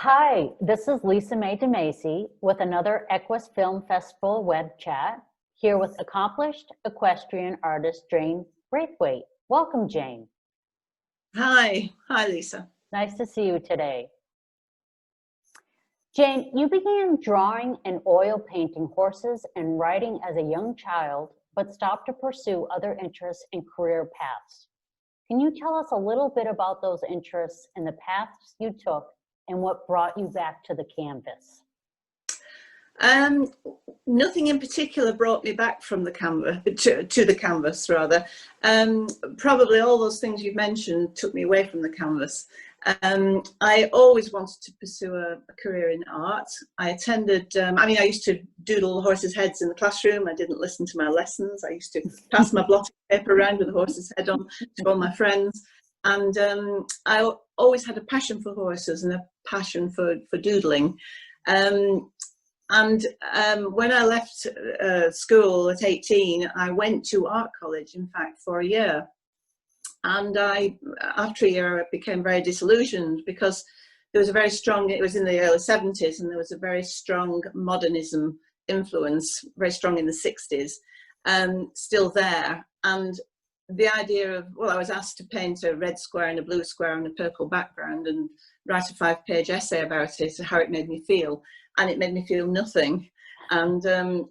Hi, this is Lisa Mae DeMacy with another Equus Film Festival web chat, here with accomplished equestrian artist Jane Braithwaite. Welcome, Jane. Hi, Lisa. Nice to see you today. Jane, you began drawing and oil painting horses and riding as a young child, but stopped to pursue other interests and career paths. Can you tell us a little bit about those interests and the paths you took and what brought you back to the canvas? Nothing in particular brought me back from the canvas to the canvas rather. Probably all those things you've mentioned took me away from the canvas. I always wanted to pursue a career in art. I attended, I used to doodle horses' heads in the classroom. I didn't listen to my lessons. I used to pass my blotting paper around with a horse's head on to all my friends. And I always had a passion for horses and a passion for doodling. When I left school at 18, I went to art college, in fact, for a year. And after a year, I became very disillusioned because there was a very strong, it was in the early 70s, and there was a very strong modernism influence, very strong in the 60s, still there. And the idea of, well, I was asked to paint a red square and a blue square on a purple background and write a 5-page essay about it, how it made me feel. And it made me feel nothing. And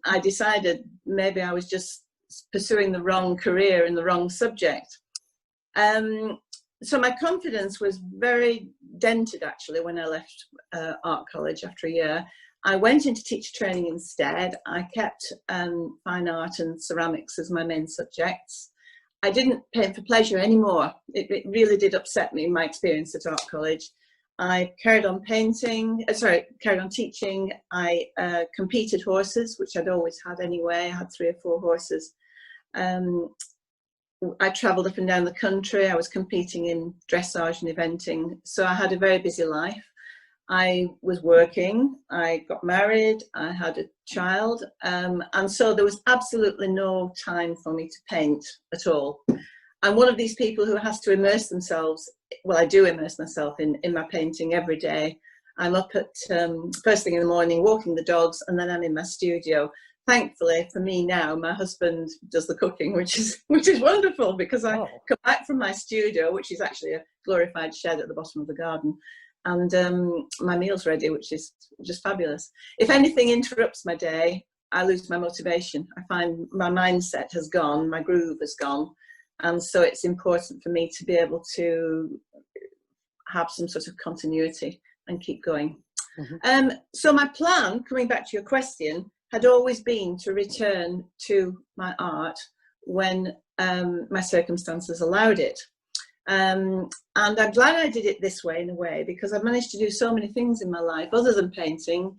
I decided maybe I was just pursuing the wrong career in the wrong subject. So my confidence was very dented, actually, when I left art college after a year. I went into teacher training instead. I kept fine art and ceramics as my main subjects. I didn't paint for pleasure anymore. It really did upset me, my experience at art college. I carried on carried on teaching. I competed horses, which I'd always had anyway. I had 3 or 4 horses. I travelled up and down the country. I was competing in dressage and eventing. So I had a very busy life. I was working, I got married, I had a child. And so there was absolutely no time for me to paint at all. I'm one of these people who has to immerse themselves. Well, I do immerse myself in my painting every day. I'm up at first thing in the morning, walking the dogs, and then I'm in my studio. Thankfully for me now, my husband does the cooking, which is wonderful, because I come back from my studio, which is actually a glorified shed at the bottom of the garden, and my meal's ready, which is just fabulous. If anything interrupts my day, I lose my motivation. I find my mindset has gone, my groove has gone. And so it's important for me to be able to have some sort of continuity and keep going. Mm-hmm. So my plan, coming back to your question, had always been to return to my art when my circumstances allowed it. And I'm glad I did it this way, in a way, because I've managed to do so many things in my life other than painting,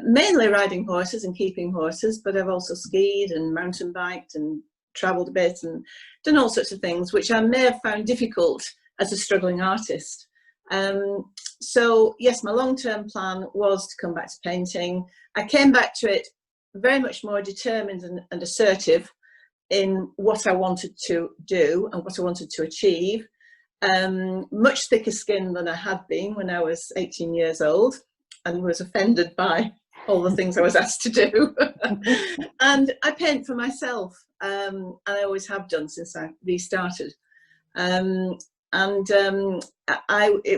mainly riding horses and keeping horses, but I've also skied and mountain biked and travelled a bit and done all sorts of things which I may have found difficult as a struggling artist. So yes, my long-term plan was to come back to painting. I came back to it very much more determined and assertive in what I wanted to do and what I wanted to achieve. Much thicker skin than I had been when I was 18 years old and was offended by all the things I was asked to do. And I paint for myself, and I always have done since I restarted. It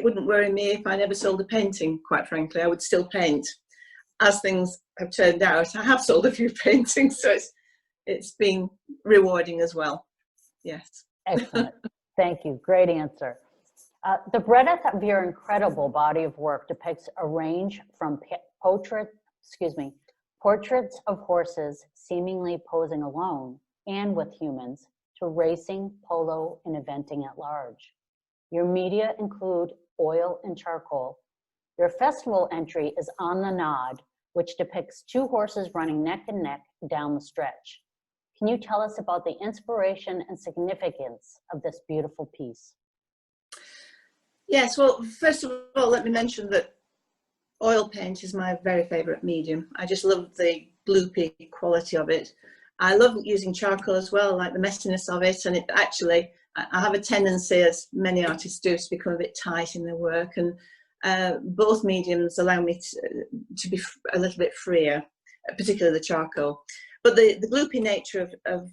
wouldn't worry me if I never sold a painting, quite frankly. I would still paint. As things have turned out, I have sold a few paintings, so it's been rewarding as well. Yes. Excellent. Thank you. Great answer. The breadth of your incredible body of work depicts a range from portraits of horses seemingly posing alone and with humans, to racing, polo, and eventing at large. Your media include oil and charcoal. Your festival entry is On the Nod, which depicts 2 horses running neck and neck down the stretch. Can you tell us about the inspiration and significance of this beautiful piece? Yes, well, first of all, let me mention that oil paint is my very favourite medium. I just love the gloopy quality of it. I love using charcoal as well, like the messiness of it. And it actually, I have a tendency, as many artists do, to become a bit tight in their work. And both mediums allow me to be a little bit freer, particularly the charcoal. But the gloopy nature of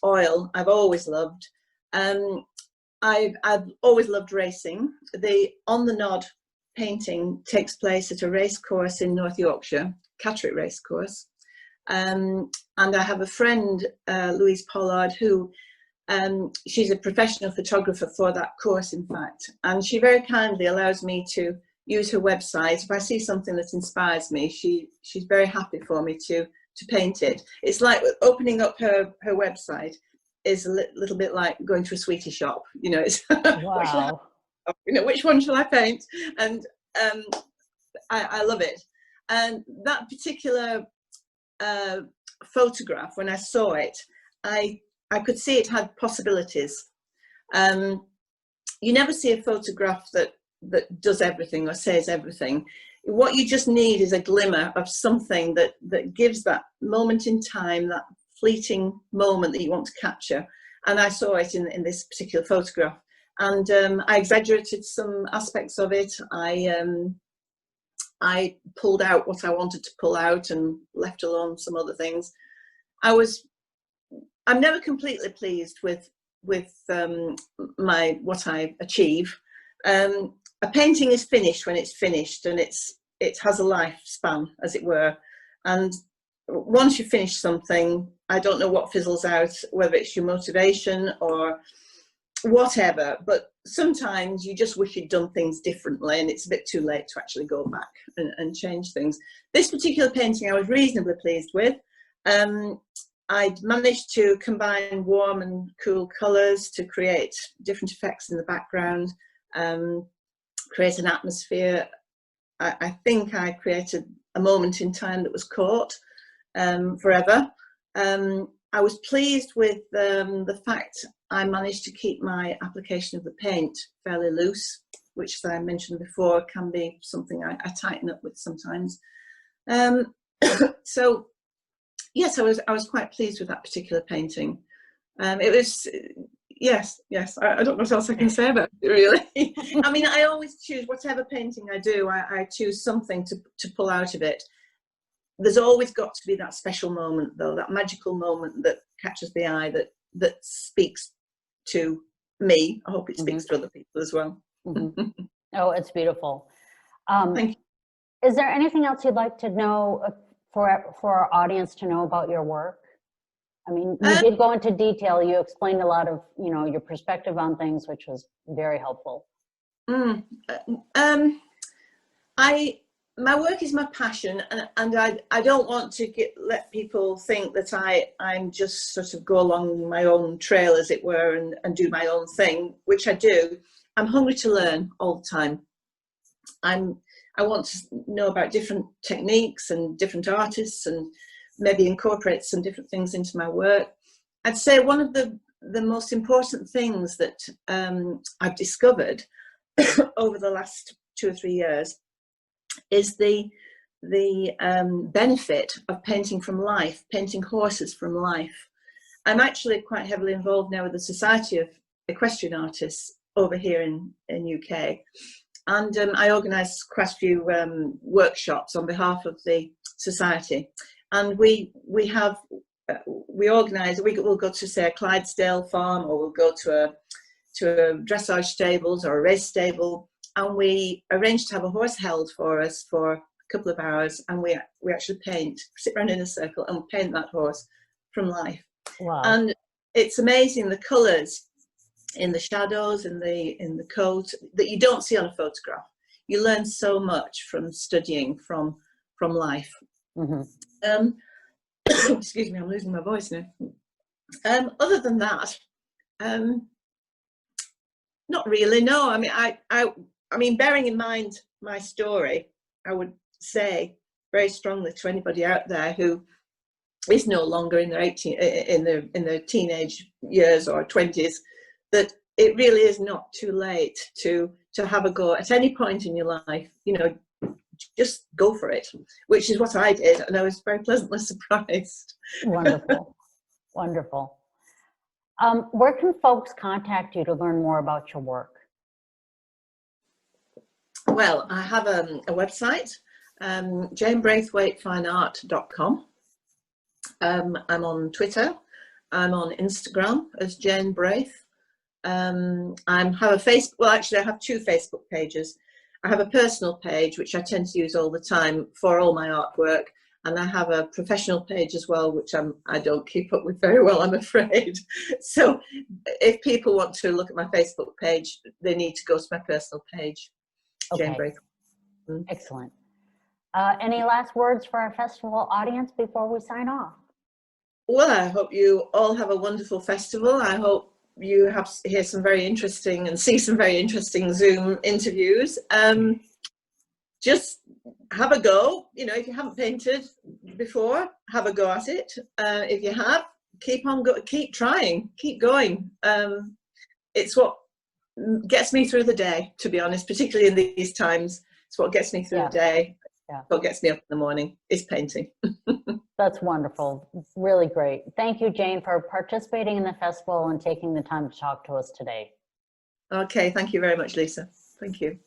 oil, I've always loved. I've always loved racing. The On the Nod painting takes place at a race course in North Yorkshire, Catterick race course. And I have a friend, Louise Pollard, who she's a professional photographer for that course, in fact. And she very kindly allows me to use her website. If I see something that inspires me, she's very happy for me to paint it. It's like opening up her website is a little bit like going to a sweetie shop. You know, it's Wow. which one shall I paint? And I love it. And that particular photograph, when I saw it, I could see it had possibilities. You never see a photograph that does everything or says everything. What you just need is a glimmer of something that gives that moment in time, that fleeting moment that you want to capture. And I saw it in this particular photograph. And I exaggerated some aspects of it. I pulled out what I wanted to pull out and left alone some other things. I'm never completely pleased with what I achieve. A painting is finished when it's finished, and it has a lifespan, as it were. And once you finish something, I don't know what fizzles out, whether it's your motivation or whatever, but sometimes you just wish you'd done things differently, and it's a bit too late to actually go back and change things. This particular painting I was reasonably pleased with. I'd managed to combine warm and cool colours to create different effects in the background, create an atmosphere. I think I created a moment in time that was caught forever. I was pleased with the fact I managed to keep my application of the paint fairly loose, which, as I mentioned before, can be something I tighten up with sometimes. So yes, I was quite pleased with that particular painting. It was, yes, I don't know what else I can say about it, really. I mean, I always choose, whatever painting I do, I choose something to pull out of it. There's always got to be that special moment, though, that magical moment that catches the eye, that speaks to me. I hope it speaks to other people as well. Oh, it's beautiful. Thank you. Is there anything else you'd like to know for our audience to know about your work? I mean, you did go into detail. You explained a lot of, your perspective on things, which was very helpful. My work is my passion, and I don't want to let people think that I'm just sort of go along my own trail, as it were, and do my own thing, which I do. I'm hungry to learn all the time. I want to know about different techniques and different artists, and maybe incorporate some different things into my work. I'd say one of the most important things that I've discovered over the last 2 or 3 years is the benefit of painting from life, painting horses from life. I'm actually quite heavily involved now with the Society of Equestrian Artists over here in UK. And I organise quite a few workshops on behalf of the society, and we organise. We'll go to, say, a Clydesdale farm, or we'll go to a dressage stables or a race stable, and we arrange to have a horse held for us for a couple of hours, and we actually sit around in a circle and paint that horse from life. Wow! And it's amazing the colours in the shadows, in the coat, that you don't see on a photograph. You learn so much from studying from life. Excuse me, I'm losing my voice now. Other than that, not really. No, I mean, bearing in mind my story, I would say very strongly to anybody out there who is no longer in their teenage years or 20s, that it really is not too late to have a go at any point in your life. Just go for it, which is what I did, and I was very pleasantly surprised. Wonderful. Wonderful. Where can folks contact you to learn more about your work? Well, I have a website, janebraithwaitefineart.com. I'm on Twitter. I'm on Instagram as Jane Braith. I have a Facebook. Well, actually, I have two Facebook pages. I have a personal page, which I tend to use all the time for all my artwork, and I have a professional page as well, which I don't keep up with very well, I'm afraid. So, if people want to look at my Facebook page, they need to go to my personal page, Jane Okay, Braith. excellent. Any last words for our festival audience before we sign off? Well, I hope you all have a wonderful festival. I hope you hear some very interesting and see some very interesting Zoom interviews. Just have a go. You know, if you haven't painted before, have a go at it. If you have, keep trying, keep going. It's what gets me through the day, to be honest, particularly in these times. It's what gets me through the day. Yeah. What gets me up in the morning is painting. That's wonderful. Really great. Thank you, Jane, for participating in the festival and taking the time to talk to us today. Okay, thank you very much, Lisa. Thank you.